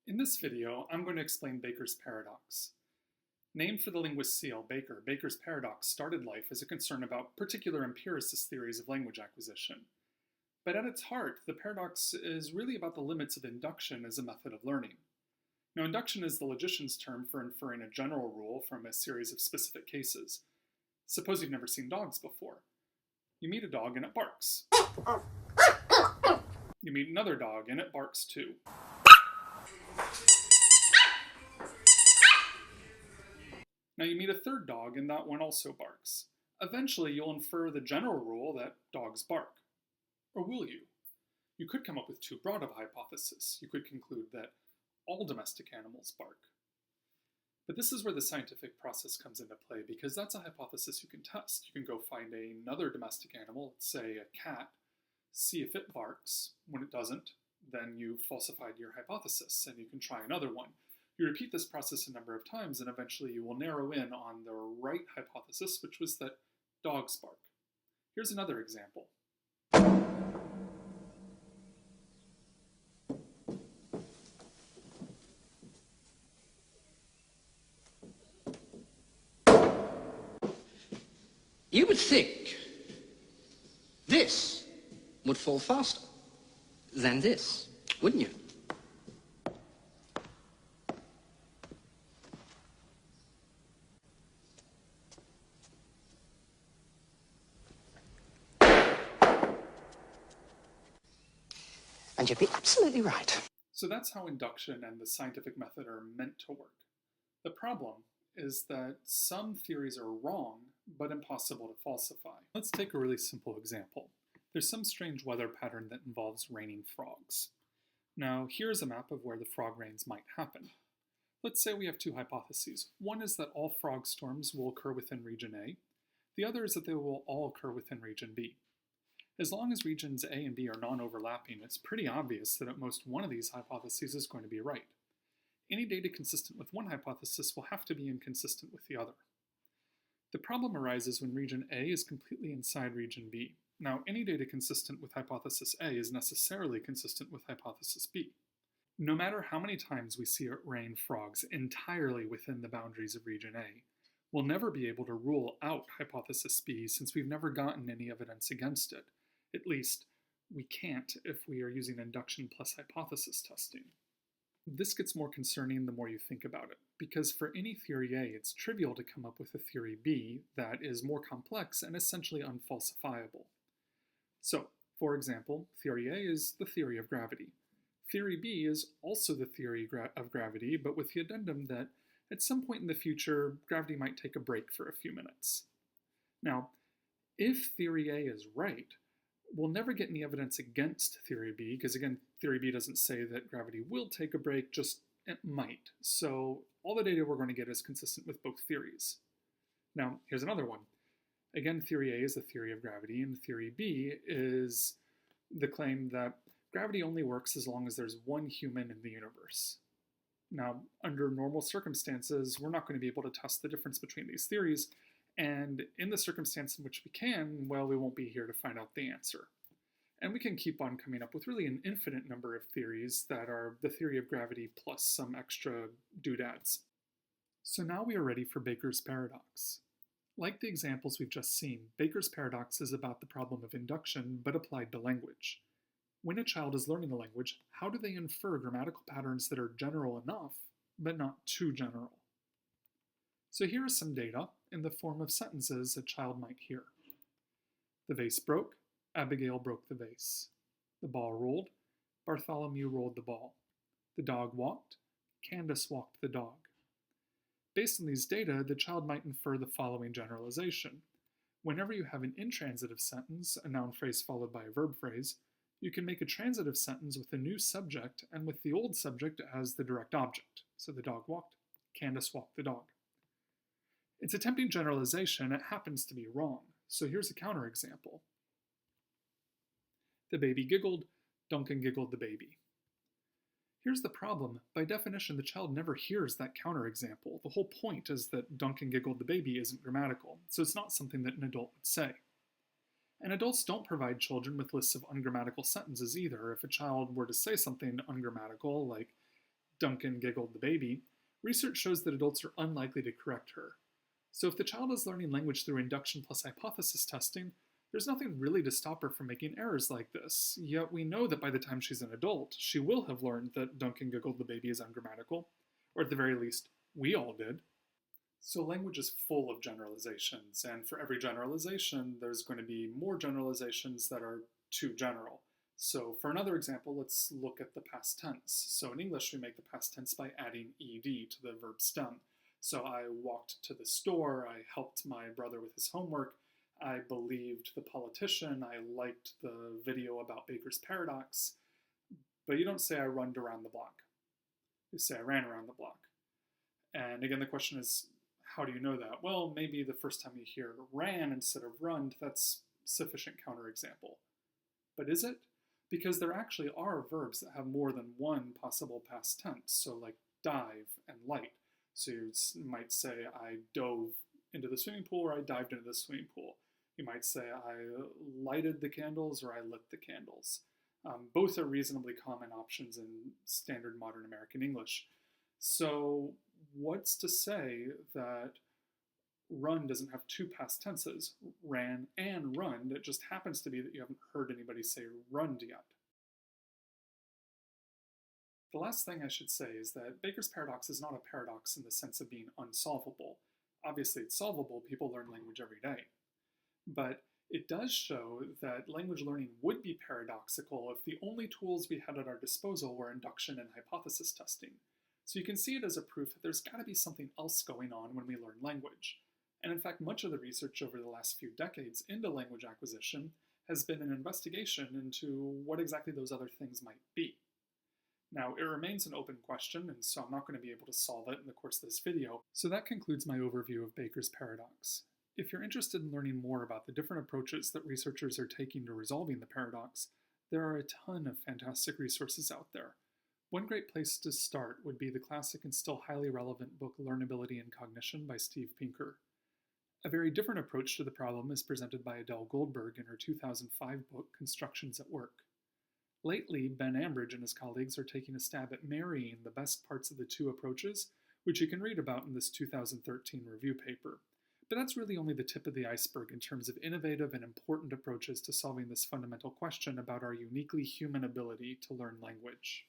In this video, I'm going to explain Baker's paradox. Named for the linguist C.L. Baker, Baker's paradox started life as a concern about particular empiricist theories of language acquisition. But at its heart, the paradox is really about the limits of induction as a method of learning. Now, induction is the logician's term for inferring a general rule from a series of specific cases. Suppose you've never seen dogs before. You meet a dog and it barks. You meet another dog and it barks too. Now you meet a third dog and that one also barks. Eventually you'll infer the general rule that dogs bark. Or will you? You could come up with too broad of a hypothesis. You could conclude that all domestic animals bark. But this is where the scientific process comes into play, because that's a hypothesis you can test. You can go find another domestic animal, let's say a cat, see if it barks. When it doesn't, then you've falsified your hypothesis, and you can try another one. You repeat this process a number of times, and eventually you will narrow in on the right hypothesis, which was that dogs bark. Here's another example. You would think this would fall faster than this, wouldn't you? And you'd be absolutely right. So that's how induction and the scientific method are meant to work. The problem is that some theories are wrong, but impossible to falsify. Let's take a really simple example. There's some strange weather pattern that involves raining frogs. Now, here's a map of where the frog rains might happen. Let's say we have two hypotheses. One is that all frog storms will occur within region A. The other is that they will all occur within region B. As long as regions A and B are non-overlapping, it's pretty obvious that at most one of these hypotheses is going to be right. Any data consistent with one hypothesis will have to be inconsistent with the other. The problem arises when region A is completely inside region B. Now, any data consistent with hypothesis A is necessarily consistent with hypothesis B. No matter how many times we see it rain frogs entirely within the boundaries of region A, we'll never be able to rule out hypothesis B since we've never gotten any evidence against it. At least, we can't if we are using induction plus hypothesis testing. This gets more concerning the more you think about it, because for any theory A, it's trivial to come up with a theory B that is more complex and essentially unfalsifiable. So, for example, theory A is the theory of gravity. Theory B is also the theory of gravity, but with the addendum that at some point in the future, gravity might take a break for a few minutes. Now, if theory A is right, we'll never get any evidence against theory B, because again, theory B doesn't say that gravity will take a break, just it might. So all the data we're going to get is consistent with both theories. Now, here's another one. Again, theory A is the theory of gravity, and theory B is the claim that gravity only works as long as there's one human in the universe. Now, under normal circumstances, we're not going to be able to test the difference between these theories, and in the circumstance in which we can, well, we won't be here to find out the answer. And we can keep on coming up with really an infinite number of theories that are the theory of gravity plus some extra doodads. So now we are ready for Baker's paradox. Like the examples we've just seen, Baker's paradox is about the problem of induction, but applied to language. When a child is learning a language, how do they infer grammatical patterns that are general enough, but not too general? So here is some data in the form of sentences a child might hear. The vase broke, Abigail broke the vase. The ball rolled, Bartholomew rolled the ball. The dog walked, Candace walked the dog. Based on these data, the child might infer the following generalization. Whenever you have an intransitive sentence, a noun phrase followed by a verb phrase, you can make a transitive sentence with a new subject and with the old subject as the direct object. So the dog walked, Candace walked the dog. It's a tempting generalization, it happens to be wrong. So here's a counterexample. The baby giggled, Duncan giggled the baby. Here's the problem. By definition, the child never hears that counterexample. The whole point is that Duncan giggled the baby isn't grammatical, so it's not something that an adult would say. And adults don't provide children with lists of ungrammatical sentences either. If a child were to say something ungrammatical, like Duncan giggled the baby, research shows that adults are unlikely to correct her. So if the child is learning language through induction plus hypothesis testing, there's nothing really to stop her from making errors like this, yet we know that by the time she's an adult, she will have learned that Duncan giggled the baby is ungrammatical, or at the very least, we all did. So language is full of generalizations, and for every generalization, there's going to be more generalizations that are too general. So for another example, let's look at the past tense. So in English, we make the past tense by adding ed to the verb stem. So I walked to the store, I helped my brother with his homework, I believed the politician, I liked the video about Baker's paradox, but you don't say I runned around the block. You say I ran around the block. And again, the question is, how do you know that? Well, maybe the first time you hear ran instead of runned, that's sufficient counterexample. But is it? Because there actually are verbs that have more than one possible past tense, so like dive and light. So you might say, I dove into the swimming pool, or I dived into the swimming pool. You might say, I lighted the candles, or I lit the candles. Both are reasonably common options in standard modern American English. So what's to say that run doesn't have two past tenses, ran and runned? It just happens to be that you haven't heard anybody say runned yet. The last thing I should say is that Baker's paradox is not a paradox in the sense of being unsolvable. Obviously it's solvable, people learn language every day. But it does show that language learning would be paradoxical if the only tools we had at our disposal were induction and hypothesis testing. So you can see it as a proof that there's got to be something else going on when we learn language. And in fact, much of the research over the last few decades into language acquisition has been an investigation into what exactly those other things might be. Now, it remains an open question, and so I'm not going to be able to solve it in the course of this video. So that concludes my overview of Baker's paradox. If you're interested in learning more about the different approaches that researchers are taking to resolving the paradox, there are a ton of fantastic resources out there. One great place to start would be the classic and still highly relevant book Learnability and Cognition by Steve Pinker. A very different approach to the problem is presented by Adele Goldberg in her 2005 book Constructions at Work. Lately, Ben Ambridge and his colleagues are taking a stab at marrying the best parts of the two approaches, which you can read about in this 2013 review paper. But that's really only the tip of the iceberg in terms of innovative and important approaches to solving this fundamental question about our uniquely human ability to learn language.